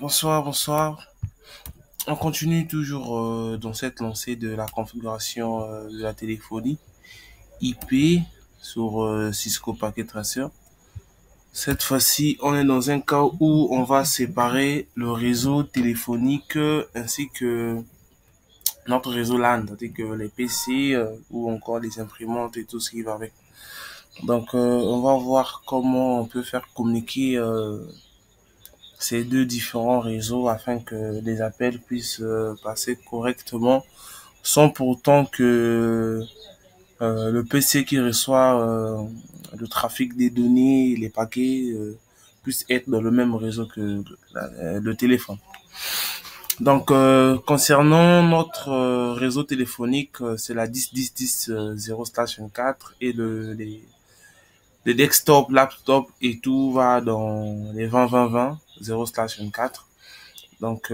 Bonsoir, bonsoir. On continue toujours dans cette lancée de la configuration de la téléphonie IP sur Cisco Packet Tracer. Cette fois-ci, on est dans un cas où on va séparer le réseau téléphonique ainsi que notre réseau LAN, c'est-à-dire que les PC ou encore les imprimantes et tout ce qui va avec. Donc, on va voir comment on peut faire communiquer ces deux différents réseaux afin que les appels puissent passer correctement sans pourtant que le PC qui reçoit le trafic des données, les paquets, puisse être dans le même réseau que le téléphone. Donc, concernant notre réseau téléphonique, c'est la 10.10.10.0/24 et les desktop, laptop et tout va dans les 20.20.20 0/24. Donc,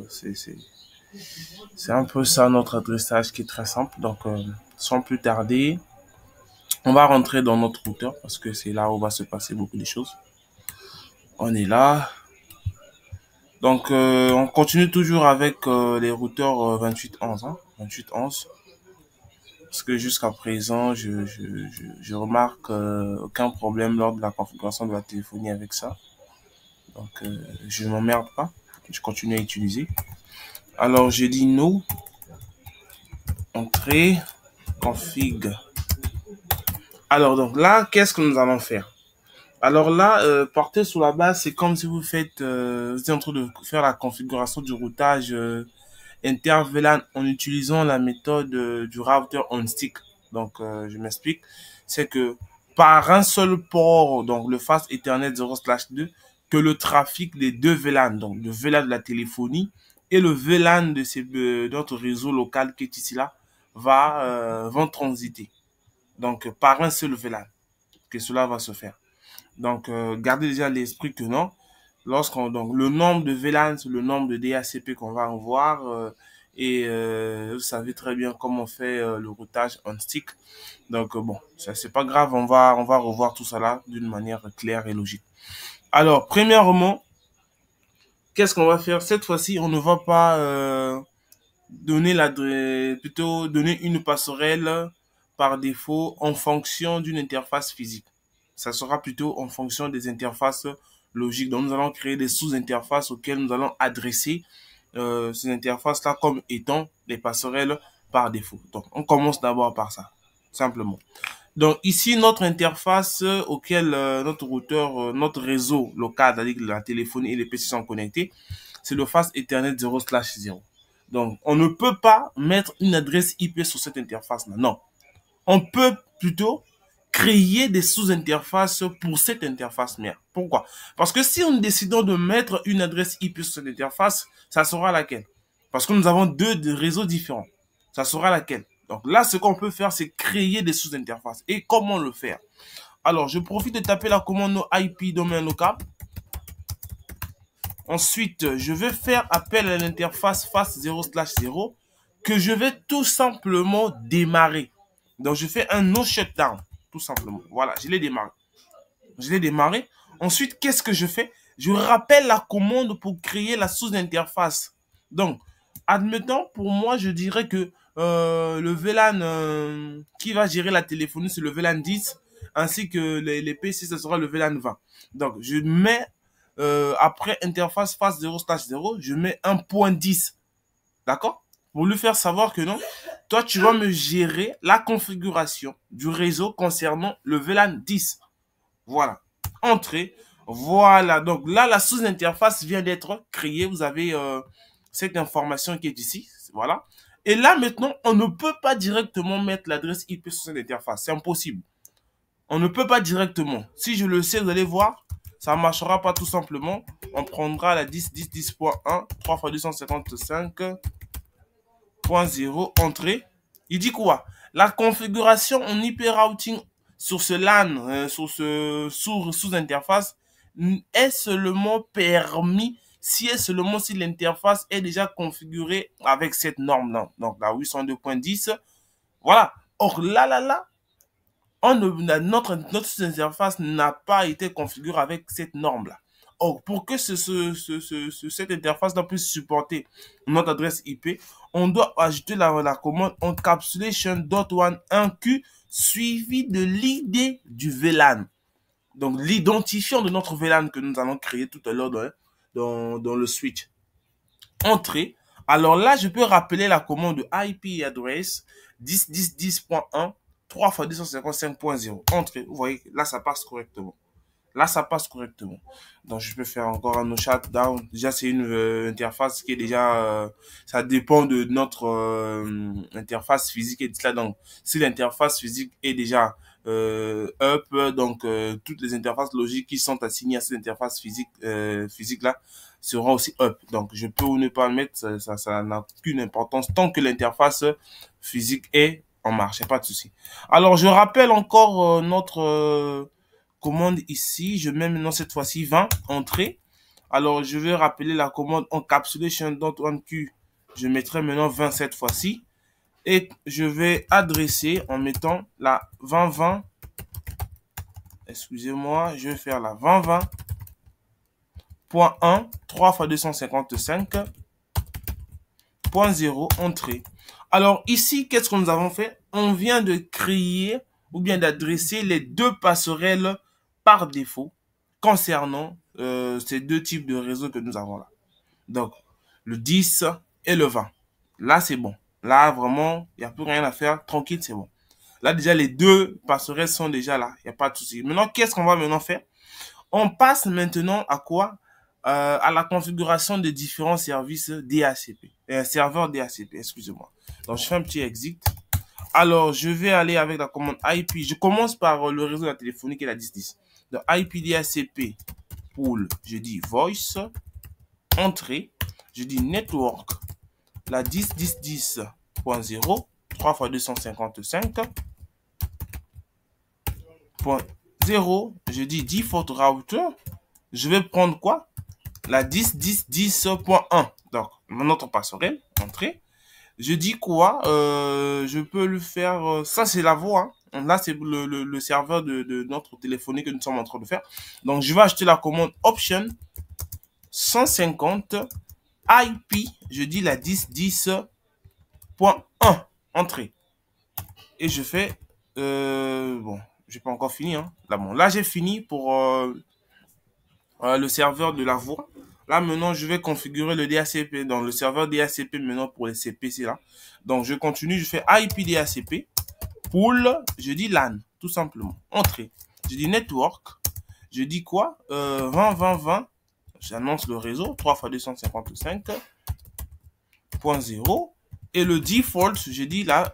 c'est un peu ça notre adressage qui est très simple. Donc, sans plus tarder, on va rentrer dans notre routeur parce que c'est là où va se passer beaucoup de choses. On est là. Donc, on continue toujours avec les routeurs 2811. 2811. Parce que jusqu'à présent, je remarque aucun problème lors de la configuration de la téléphonie avec ça. Donc, je ne m'emmerde pas. Je continue à utiliser. Alors, j'ai dit no. Entrée. Config. Alors, donc là, qu'est-ce que nous allons faire? Alors là, partez sur la base, c'est comme si vous faites, vous êtes en train de faire la configuration du routage inter-VLAN en utilisant la méthode du router on stick. Donc, je m'explique. C'est que par un seul port, donc le fast Ethernet 0/2, que le trafic des deux VLAN, donc le VLAN de la téléphonie et le VLAN de notre réseau local qui est ici là, vont transiter. Donc, par un seul VLAN que cela va se faire. Donc, gardez déjà l'esprit que non. Donc, le nombre de VLAN, c'est le nombre de DHCP qu'on va avoir. Vous savez très bien comment on fait le routage on stick. Donc, bon, ça, c'est pas grave. On va revoir tout ça là d'une manière claire et logique. Alors, premièrement, qu'est-ce qu'on va faire? Cette fois-ci, on ne va pas donner l'adresse, plutôt donner une passerelle par défaut en fonction d'une interface physique. Ça sera plutôt en fonction des interfaces logiques. Donc, nous allons créer des sous-interfaces auxquelles nous allons adresser ces interfaces-là comme étant les passerelles par défaut. Donc, on commence d'abord par ça, simplement. Donc, ici, notre interface auquel notre routeur, notre réseau local, c'est-à-dire la téléphonie et les PC sont connectés, c'est le fast Ethernet 0/0. Donc, on ne peut pas mettre une adresse IP sur cette interface-là. Non. On peut plutôt créer des sous-interfaces pour cette interface mère. Pourquoi? Parce que si on décide de mettre une adresse IP sur cette interface, ça sera laquelle? Parce que nous avons deux réseaux différents. Ça sera laquelle? Donc là, ce qu'on peut faire, c'est créer des sous-interfaces. Et comment le faire? Alors, je profite de taper la commande IP domaine local. Ensuite, je vais faire appel à l'interface fast 0/0 que je vais tout simplement démarrer. Donc, je fais un no shutdown, tout simplement. Voilà, je l'ai démarré. Je l'ai démarré. Ensuite, qu'est-ce que je fais? Je rappelle la commande pour créer la sous-interface. Donc, admettons, pour moi, je dirais que le VLAN qui va gérer la téléphonie, c'est le VLAN 10, ainsi que les PC, ce sera le VLAN 20. Donc, je mets, après interface phase 0/0, je mets un point 10. D'accord? Pour lui faire savoir que non, toi, tu vas me gérer la configuration du réseau concernant le VLAN 10. Voilà. Entrée. Voilà. Donc là, la sous-interface vient d'être créée. Vous avez cette information qui est ici. Voilà. Et là, maintenant, on ne peut pas directement mettre l'adresse IP sur cette interface. C'est impossible. On ne peut pas directement. Si je le sais, vous allez voir, ça ne marchera pas tout simplement. On prendra la 10.10.10.1, 3 x 255.0, entrée. Il dit quoi? La configuration en IP routing sur ce LAN, sur ce sous-interface, est seulement permis si et seulement si l'interface est déjà configurée avec cette norme-là. Donc la 802.10. Voilà. Or là, notre interface n'a pas été configurée avec cette norme-là. Or, pour que cette interface puisse supporter notre adresse IP, on doit ajouter la commande encapsulation.1q suivi de l'ID du VLAN. Donc, l'identifiant de notre VLAN que nous allons créer tout à l'heure dans le switch. Entrée. Alors là, je peux rappeler la commande de IP address 10.10.10.1 3 x 255.0. Entrée. Vous voyez, là, ça passe correctement. Là, ça passe correctement. Donc, je peux faire encore un no shutdown. Déjà, c'est une interface qui est déjà... ça dépend de notre interface physique et tout ça. Donc, si l'interface physique est déjà up, donc toutes les interfaces logiques qui sont assignées à cette interface physique-là seront aussi up. Donc, je peux ou ne pas le mettre. Ça n'a aucune importance tant que l'interface physique est en marche. Il n'y a pas de souci. Alors, je rappelle encore notre... commande ici, je mets maintenant cette fois-ci 20, entrée. Alors, je vais rappeler la commande encapsulation.1q. Je mettrai maintenant 20 cette fois-ci. Et je vais adresser en mettant la 2020. Excusez-moi, je vais faire la 2020.1 3 x 255.0 entrée. Alors ici, qu'est-ce que nous avons fait? On vient de créer ou bien d'adresser les deux passerelles par défaut concernant ces deux types de réseaux que nous avons là. Donc, le 10 et le 20. Là, c'est bon. Là, vraiment, il n'y a plus rien à faire. Tranquille, c'est bon. Là, déjà, les deux passerelles sont déjà là. Il n'y a pas de souci. Maintenant, qu'est-ce qu'on va maintenant faire? On passe maintenant à quoi? À la configuration des différents services DHCP. Serveurs DHCP, excusez-moi. Donc, je fais un petit exit. Alors, je vais aller avec la commande IP. Je commence par le réseau de la téléphonie qui est la 10.10. Donc, IP DHCP pool, je dis voice, entrée, je dis network, la 10.10.10.0, 3 x 255.0, je dis default router, je vais prendre quoi? La 10.10.10.1. Donc, notre passerelle, entrée. Je dis quoi? Je peux le faire. Ça, c'est la voix. Hein. Là, c'est le serveur de notre téléphonie que nous sommes en train de faire. Donc, je vais acheter la commande option 150 IP. Je dis la 10.10.1. Entrée. Et je fais... bon, je n'ai pas encore fini. Hein. Là, bon, là j'ai fini pour le serveur de la voix. Là, maintenant, je vais configurer le DHCP dans le serveur DHCP maintenant pour les CPC là. Donc, je continue, je fais IP DHCP. Pool, je dis LAN, tout simplement. Entrée. Je dis network. Je dis quoi? 20. J'annonce le réseau. 3 x 255.0. Et le default, je dis la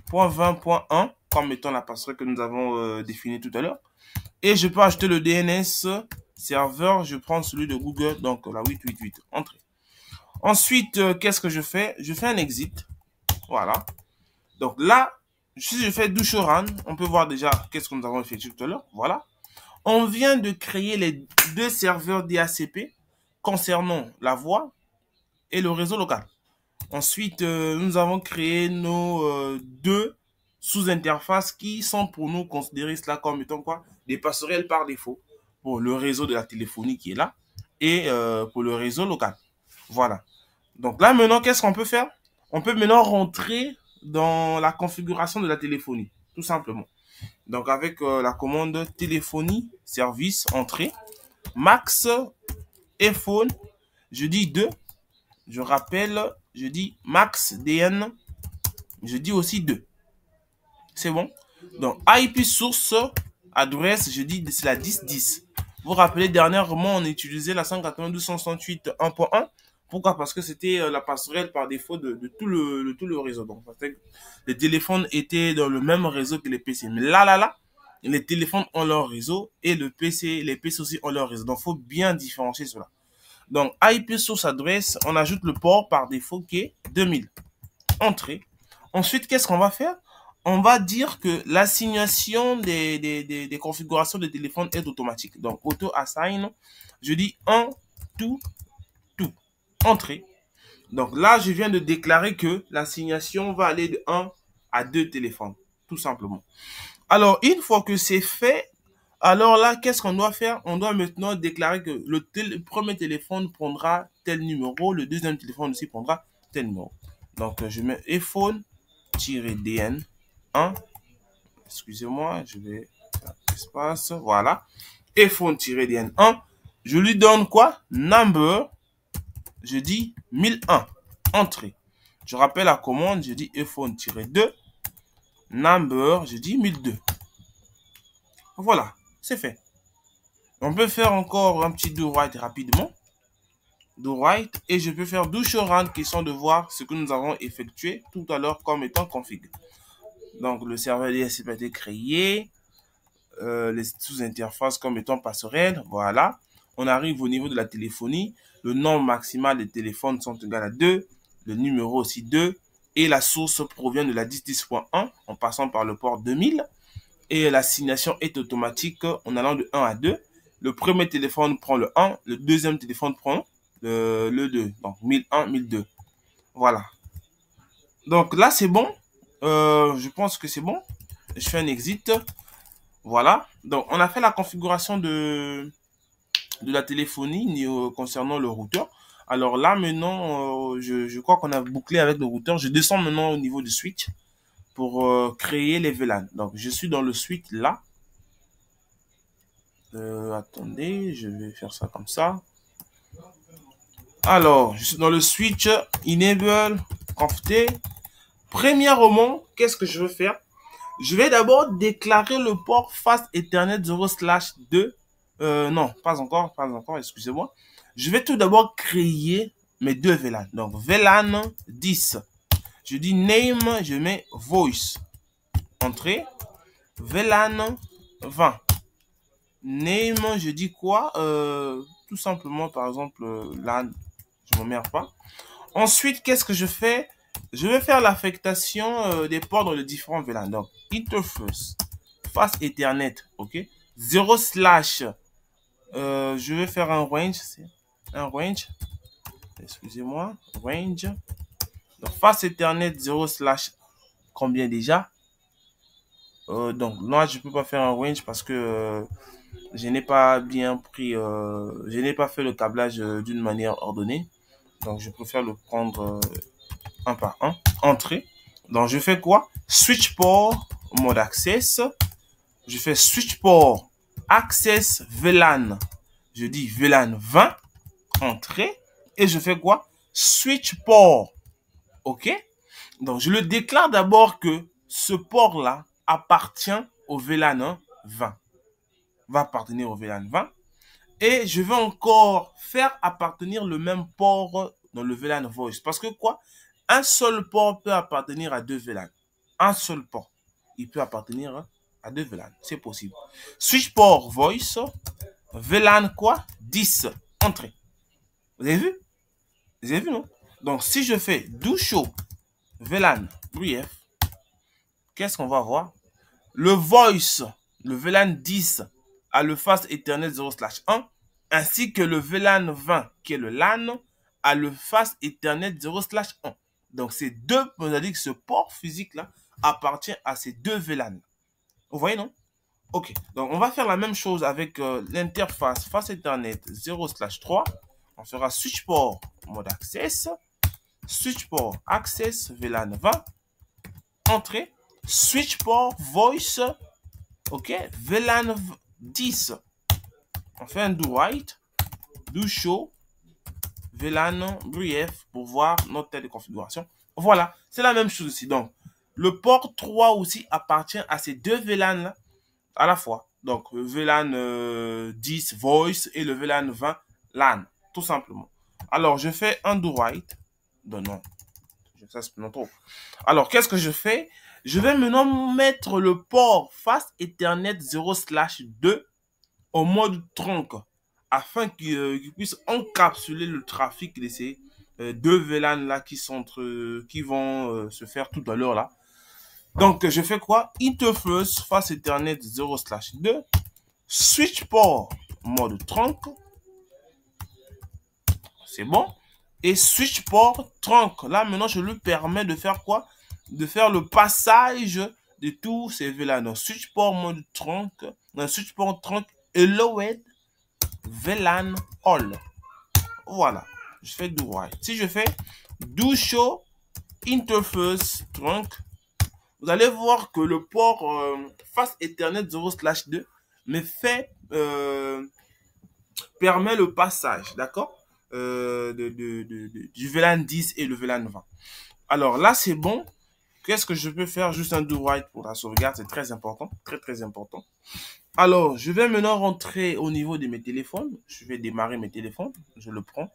20.20.1 comme étant la passerelle que nous avons définie tout à l'heure. Et je peux acheter le DNS serveur, je prends celui de Google, donc la 888, entrée. Ensuite, qu'est-ce que je fais? Je fais un exit, voilà. Donc là, si je fais douche run, on peut voir déjà qu'est-ce que nous avons effectué tout à l'heure, voilà. On vient de créer les deux serveurs DHCP concernant la voix et le réseau local. Ensuite, nous avons créé nos deux sous-interfaces qui sont pour nous considérés cela comme étant quoi? Des passerelles par défaut pour le réseau de la téléphonie qui est là et pour le réseau local. Voilà. Donc là, maintenant, qu'est-ce qu'on peut faire? On peut maintenant rentrer dans la configuration de la téléphonie, tout simplement. Donc avec la commande téléphonie, service, entrée, max, iPhone, je dis 2, je rappelle, je dis max DN, je dis aussi 2. C'est bon? Donc IP source, adresse, je dis c'est la 10.10. Vous vous rappelez, dernièrement, on utilisait la 192.168.1.1. Pourquoi? Parce que c'était la passerelle par défaut de tout le réseau. Donc, les téléphones étaient dans le même réseau que les PC. Mais là, les téléphones ont leur réseau et les PC aussi ont leur réseau. Donc, il faut bien différencier cela. Donc, IP source adresse, on ajoute le port par défaut qui est 2000. Entrée. Ensuite, qu'est-ce qu'on va faire? On va dire que l'assignation des configurations de téléphone est automatique. Donc, auto-assign, je dis 1, tout, entrée. Donc là, je viens de déclarer que l'assignation va aller de 1 à 2 téléphones, tout simplement. Alors, une fois que c'est fait, Alors là, qu'est-ce qu'on doit faire? On doit maintenant déclarer que le premier téléphone prendra tel numéro, le deuxième téléphone aussi prendra tel numéro. Donc, je mets iPhone-DN1. Excusez-moi, je vais faire espace. Voilà. iPhone-DN1. Je lui donne quoi? Number. Je dis 1001. Entrée. Je rappelle la commande. Je dis iPhone-2. Number. Je dis 1002. Voilà. C'est fait. On peut faire encore un petit do write rapidement. Do write. Et je peux faire do show run, question de voir ce que nous avons effectué tout à l'heure comme étant config. Donc, le serveur DSCP a été créé. Les sous-interfaces comme étant passerelles. Voilà. On arrive au niveau de la téléphonie. Le nombre maximal des téléphones sont égaux à 2. Le numéro aussi 2. Et la source provient de la 10.10.1 en passant par le port 2000. Et l'assignation est automatique en allant de 1 à 2. Le premier téléphone prend le 1. Le deuxième téléphone prend le 2. Donc 1001, 1002. Voilà. Donc là, c'est bon. Je pense que c'est bon. Je fais un exit. Voilà. Donc, on a fait la configuration de la téléphonie concernant le routeur. Alors là, maintenant, je crois qu'on a bouclé avec le routeur. Je descends maintenant au niveau du switch pour créer les VLAN. Donc, je suis dans le switch là. Attendez, je vais faire ça comme ça. Alors, je suis dans le switch Enable Conft. Premièrement, qu'est-ce que je veux faire? Je vais d'abord déclarer le port Fast Ethernet 0/2. Non, pas encore, excusez-moi. Je vais tout d'abord créer mes deux VLAN. Donc, VLAN 10. Je dis name, je mets voice. Entrée. VLAN 20. Name, je dis quoi? Tout simplement, par exemple, LAN. Je ne m'emmerde pas. Ensuite, qu'est-ce que je fais? Je vais faire l'affectation des ports dans les différents VLAN. Donc, interface, Fast Ethernet, ok? 0/. Je vais faire un range. Excusez-moi. Range. Donc, Fast Ethernet 0/. Combien déjà? Donc, là, je ne peux pas faire un range parce que je n'ai pas bien pris. Je n'ai pas fait le câblage d'une manière ordonnée. Donc, je préfère le prendre un par un. Entrée. Donc, je fais quoi? Switch port, mode access. Je fais switch port, access VLAN. Je dis VLAN 20. Entrée. Et je fais quoi? Switch port. OK? Donc, je le déclare d'abord que ce port-là appartient au VLAN 20. Va appartenir au VLAN 20. Et je vais encore faire appartenir le même port dans le VLAN voice. Parce que quoi? Un seul port peut appartenir à deux VLAN. Un seul port. Il peut appartenir à deux VLAN. C'est possible. Switch port voice. VLAN quoi? 10. Entrée. Vous avez vu? Vous avez vu, non? Donc, si je fais do show VLAN brief, qu'est-ce qu'on va voir? Le voice, le VLAN 10 a le Fast Ethernet 0/1, ainsi que le VLAN 20, qui est le LAN, a le Fast Ethernet 0/1. Donc, ces deux, on a dit que ce port physique-là appartient à ces deux VLAN. Vous voyez, non? Ok, donc on va faire la même chose avec l'interface Fast Ethernet 0/3. On fera switch port mode access, switch port access VLAN 20, entrée, switch port voice, ok, VLAN 10. On fait un do write, do show, VLAN brief pour voir notre tête de configuration. Voilà, c'est la même chose ici. Donc, le port 3 aussi appartient à ces deux VLAN là à la fois. Donc, le VLAN 10 voice et le VLAN 20 LAN, tout simplement. Alors, je fais un do write. Non, ça c'est non trop. Alors, qu'est-ce que je fais? Je vais maintenant mettre le port Fast Ethernet 0/2 au mode trunk afin qu'il puisse encapsuler le trafic de ces deux VLAN là qui vont se faire tout à l'heure là. Donc, je fais quoi? Interface Fast Ethernet 0/2, switch port mode trunk. C'est bon. Et switch port trunk. Là, maintenant, je lui permets de faire quoi? De faire le passage de tous ces VLAN. Donc, switch port mode trunk, switch port trunk, allowed VLAN all. Voilà. Je fais do while. Si je fais do show interface trunk, vous allez voir que le port face Ethernet 0/2 me fait permet le passage, d'accord, du VLAN 10 et le VLAN 20. Alors là, c'est bon. Qu'est-ce que je peux faire? Juste un do write pour la sauvegarde, c'est très important, très très important. Alors, je vais maintenant rentrer au niveau de mes téléphones. Je vais démarrer mes téléphones, je le prends.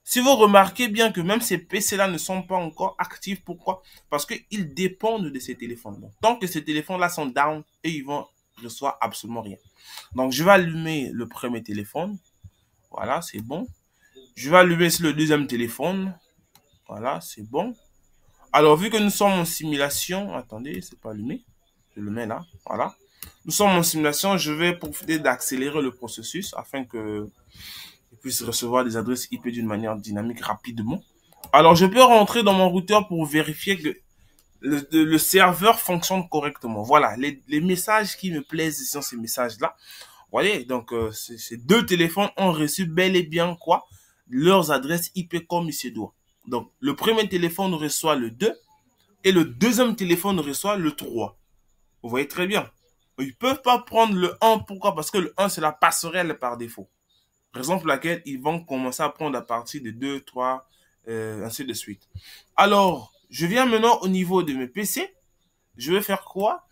Si vous remarquez bien que même ces PC-là ne sont pas encore actifs, pourquoi? Parce qu'ils dépendent de ces téléphones. Donc, tant que ces téléphones-là sont down, et ils vont recevoir absolument rien. Donc, je vais allumer le premier téléphone. Voilà, c'est bon. Je vais allumer le deuxième téléphone. Voilà, c'est bon. Alors, vu que nous sommes en simulation, attendez, c'est pas allumé. Je le mets là, voilà. Nous sommes en simulation, je vais profiter d'accélérer le processus afin que je puisse recevoir des adresses IP d'une manière dynamique rapidement. Alors, je peux rentrer dans mon routeur pour vérifier que le serveur fonctionne correctement. Voilà, les messages qui me plaisent sont ces messages-là. Vous voyez, donc ces deux téléphones ont reçu bel et bien quoi? Leurs adresses IP comme il se doit. Donc, le premier téléphone reçoit le 2 et le deuxième téléphone reçoit le 3. Vous voyez très bien. Ils ne peuvent pas prendre le 1. Pourquoi? Parce que le 1, c'est la passerelle par défaut. Raison pour laquelle ils vont commencer à prendre à partir de 2, 3, ainsi de suite. Alors, je viens maintenant au niveau de mes PC. Je vais faire quoi?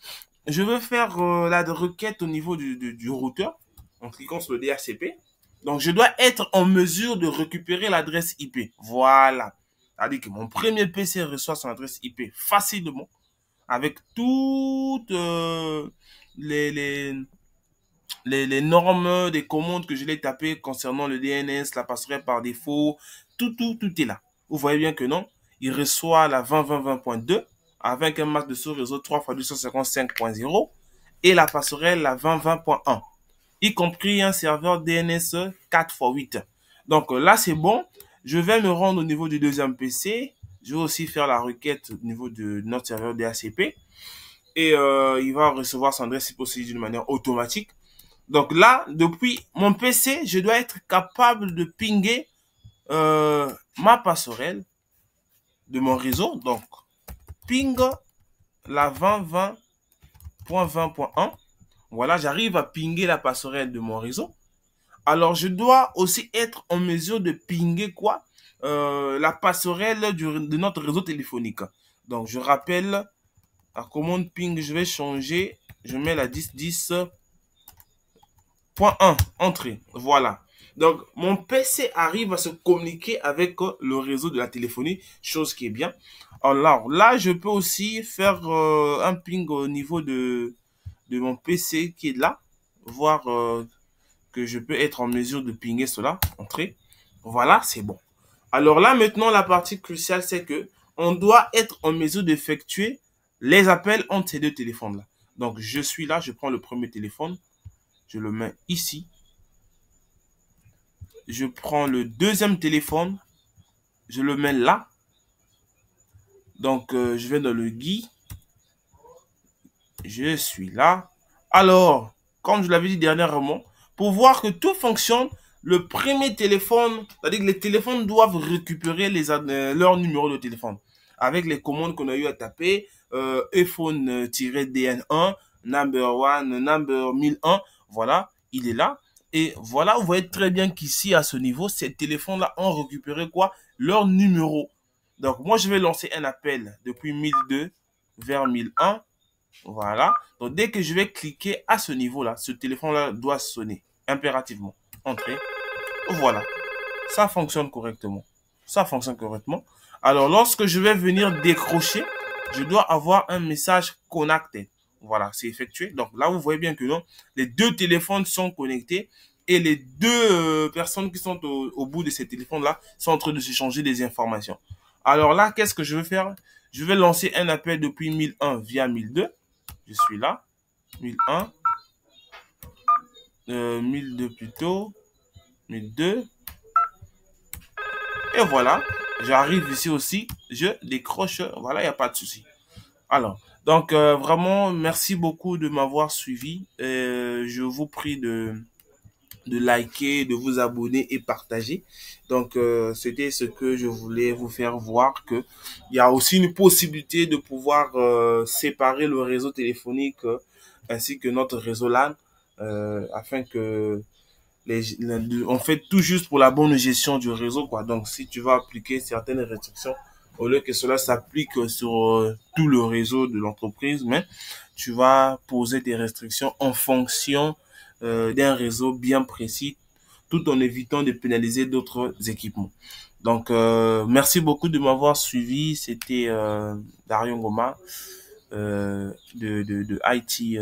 Je vais faire la requête au niveau du routeur en cliquant sur le DHCP. Donc, je dois être en mesure de récupérer l'adresse IP. Voilà. C'est-à-dire que mon premier PC reçoit son adresse IP facilement avec toutes les normes des commandes que je l'ai tapées concernant le DNS, la passerelle par défaut. Tout est là. Vous voyez bien que non. Il reçoit la 20.20.2 avec un masque de sous-réseau 3x255.0 et la passerelle la 20.20.1. Y compris un serveur DNS 4x8. Donc là, c'est bon. Je vais me rendre au niveau du deuxième PC. Je vais aussi faire la requête au niveau de notre serveur DHCP. Et il va recevoir son adresse IP d'une manière automatique. Donc là, depuis mon PC, je dois être capable de pinguer ma passerelle de mon réseau. Donc, ping la 20.20.20.1. Voilà, j'arrive à pinguer la passerelle de mon réseau. Alors, je dois aussi être en mesure de pinguer quoi? La passerelle de notre réseau téléphonique. Donc, je rappelle la commande ping, je vais changer. Je mets la 10.10.1, entrée. Voilà. Donc, mon PC arrive à se communiquer avec le réseau de la téléphonie, chose qui est bien. Alors, là, je peux aussi faire un ping au niveau de mon PC qui est là. Voir que je peux être en mesure de pinguer cela. Entrée. Voilà, c'est bon. Alors là, maintenant, la partie cruciale, c'est que on doit être en mesure d'effectuer les appels entre ces deux téléphones-là. Donc, je suis là, je prends le premier téléphone. Je le mets ici. Je prends le deuxième téléphone. Je le mets là. Donc, je vais dans le GUI. Je suis là. Alors, comme je l'avais dit dernièrement, pour voir que tout fonctionne, le premier téléphone, c'est-à-dire que les téléphones doivent récupérer leur numéro de téléphone. Avec les commandes qu'on a eu à taper, iPhone-DN1, number 1, number 1001, voilà, il est là. Et voilà, vous voyez très bien qu'ici, à ce niveau, ces téléphones-là ont récupéré quoi? Leur numéro. Donc, moi, je vais lancer un appel depuis 1002 vers 1001. Voilà. Donc, dès que je vais cliquer à ce niveau-là, ce téléphone-là doit sonner impérativement. Entrée. Voilà. Ça fonctionne correctement. Ça fonctionne correctement. Alors, lorsque je vais venir décrocher, je dois avoir un message connecté. Voilà, c'est effectué. Donc, là, vous voyez bien que non, les deux téléphones sont connectés et les deux personnes qui sont au bout de ces téléphones-là sont en train de s'échanger des informations. Alors là, qu'est-ce que je vais faire? Je vais lancer un appel depuis 1001 via 1002. Je suis là. 1001. 1002 plutôt. 1002. Et voilà. J'arrive ici aussi. Je décroche. Voilà, il n'y a pas de souci. Alors, Donc, vraiment, merci beaucoup de m'avoir suivi. Je vous prie de liker, de vous abonner et partager. Donc, c'était ce que je voulais vous faire voir que il y a aussi une possibilité de pouvoir séparer le réseau téléphonique ainsi que notre réseau LAN afin que on fait tout juste pour la bonne gestion du réseau, quoi. Donc, si tu vas appliquer certaines restrictions, au lieu que cela s'applique sur tout le réseau de l'entreprise, mais tu vas poser des restrictions en fonction d'un réseau bien précis, tout en évitant de pénaliser d'autres équipements. Donc, merci beaucoup de m'avoir suivi. C'était Dario Ngoma de IT,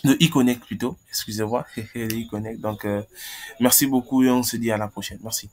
de eConnect plutôt, excusez-moi, de eConnect. Donc, merci beaucoup et on se dit à la prochaine. Merci.